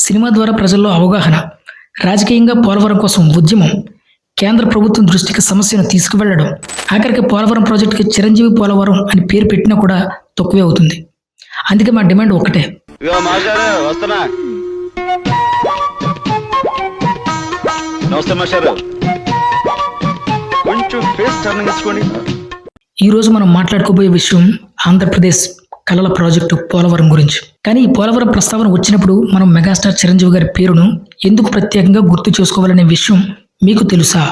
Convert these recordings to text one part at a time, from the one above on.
Cinema ద్వారా ప్రజల్లో అవగాహన, రాజకీయంగా పోలవరం కోసం ఉద్యమం, కేంద్ర ప్రభుత్వం దృష్టికి సమస్యను తీసుకువెళ్లడం, ఆఖరికి పోలవరం ప్రాజెక్టుకి చిరంజీవి పోలవరం అని పేరు పెట్టినా కూడా తక్కువే అవుతుంది. అందుకే మా డిమాండ్ ఒకటే. ఈ రోజు మనం మాట్లాడుకోబోయే విషయం ఆంధ్రప్రదేశ్ కళల ప్రాజెక్టు పోలవరం గురించి. కానీ ఈ పోలవరం ప్రస్తావన వచ్చినప్పుడు మనం మెగాస్టార్ చిరంజీవి గారి పేరును ఎందుకు ప్రత్యేకంగా గుర్తు చేసుకోవాలనే విషయం మీకు తెలుసా?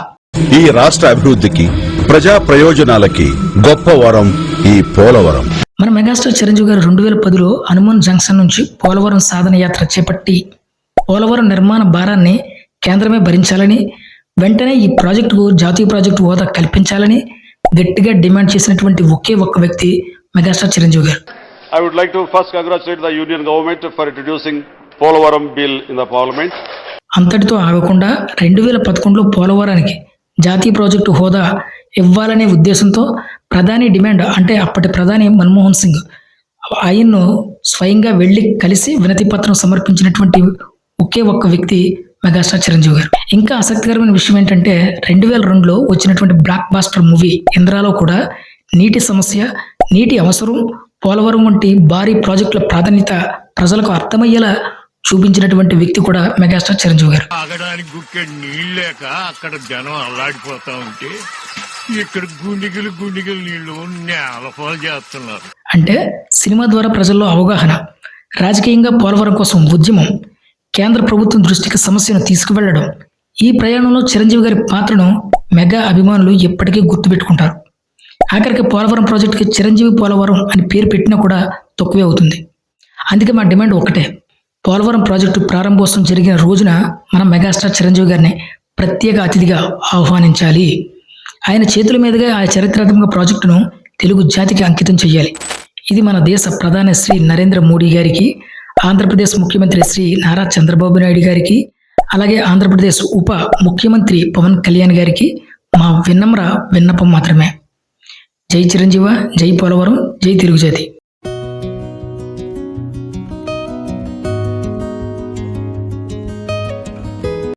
ఈ రాష్ట్ర అభివృద్ధికి, ప్రజా ప్రయోజనాలకి గొప్ప వరం ఈ పోలవరం. మన మెగాస్టార్ చిరంజీవి గారు 2010లో హనుమాన్ జంక్షన్ నుంచి పోలవరం సాధన యాత్ర చేపట్టి పోలవరం నిర్మాణ భారాన్ని కేంద్రమే భరించాలని, వెంటనే ఈ ప్రాజెక్టుకు జాతీయ ప్రాజెక్టు హోదా కల్పించాలని గట్టిగా డిమాండ్ చేసినటువంటి ఒకే ఒక్క వ్యక్తి మెగాస్టార్ చిరంజీవి గారు. I would like to first congratulate the Union government for introducing Polavaram bill in the parliament. అంతటితో ఆగకుండా 2011లో పోలవరానికి జాతీయ ప్రాజెక్టు హోదా ఇవ్వాలనే ఉద్దేశంతో ప్రధాని డిమాండ్ అంటే అప్పటి ప్రధాని మన్మోహన్ సింగ్ ఆయన్ను స్వయంగా వెళ్లి కలిసి వినతి పత్రం సమర్పించినటువంటి ఒకే ఒక్క వ్యక్తి మెగాస్టార్ చిరంజీవి గారు. ఇంకా ఆసక్తికరమైన విషయం ఏంటంటే 2002లో వచ్చినటువంటి బ్లాక్ బాస్టర్ మూవీ ఇంద్రాలో కూడా నీటి సమస్య, నీటి అవసరం, పోలవరం వంటి భారీ ప్రాజెక్టుల ప్రాధాన్యత ప్రజలకు అర్థమయ్యేలా చూపించినటువంటి వ్యక్తి కూడా మెగాస్టార్ చిరంజీవి గారు. తాగడానికి గుక్కెడు నీళ్ళు లేక అక్కడ జనం అల్లాడిపోతా ఉంటే ఇక్కడ గుండిగిలు నీళ్లు నేలపాలు చేస్తున్నారు. అంటే సినిమా ద్వారా ప్రజల్లో అవగాహన, రాజకీయంగా పోలవరం కోసం ఉద్యమం, కేంద్ర ప్రభుత్వం దృష్టికి సమస్యను తీసుకువెళ్లడం, ఈ ప్రయాణంలో చిరంజీవి గారి పాత్రను మెగా అభిమానులు ఎప్పటికీ గుర్తుపెట్టుకుంటారు. ఆఖరికి పోలవరం ప్రాజెక్టుకి చిరంజీవి పోలవరం అని పేరు పెట్టినా కూడా తక్కువే అవుతుంది. అందుకే మా డిమాండ్ ఒకటే. పోలవరం ప్రాజెక్టు ప్రారంభోత్సవం జరిగిన రోజున మనం మెగాస్టార్ చిరంజీవి గారిని ప్రత్యేక అతిథిగా ఆహ్వానించాలి. ఆయన చేతుల మీదుగా ఆ చరిత్రాత్మక ప్రాజెక్టును తెలుగు జాతికి అంకితం చేయాలి. ఇది మన దేశ ప్రధాని శ్రీ నరేంద్ర మోడీ గారికి, ఆంధ్రప్రదేశ్ ముఖ్యమంత్రి శ్రీ నారా చంద్రబాబు నాయుడు గారికి, అలాగే ఆంధ్రప్రదేశ్ ఉప ముఖ్యమంత్రి పవన్ కళ్యాణ్ గారికి మా విన్నమ్ర విన్నపం మాత్రమే. జై చిరంజీవ, జై పోలవరం, జై తెలుగు జాతి.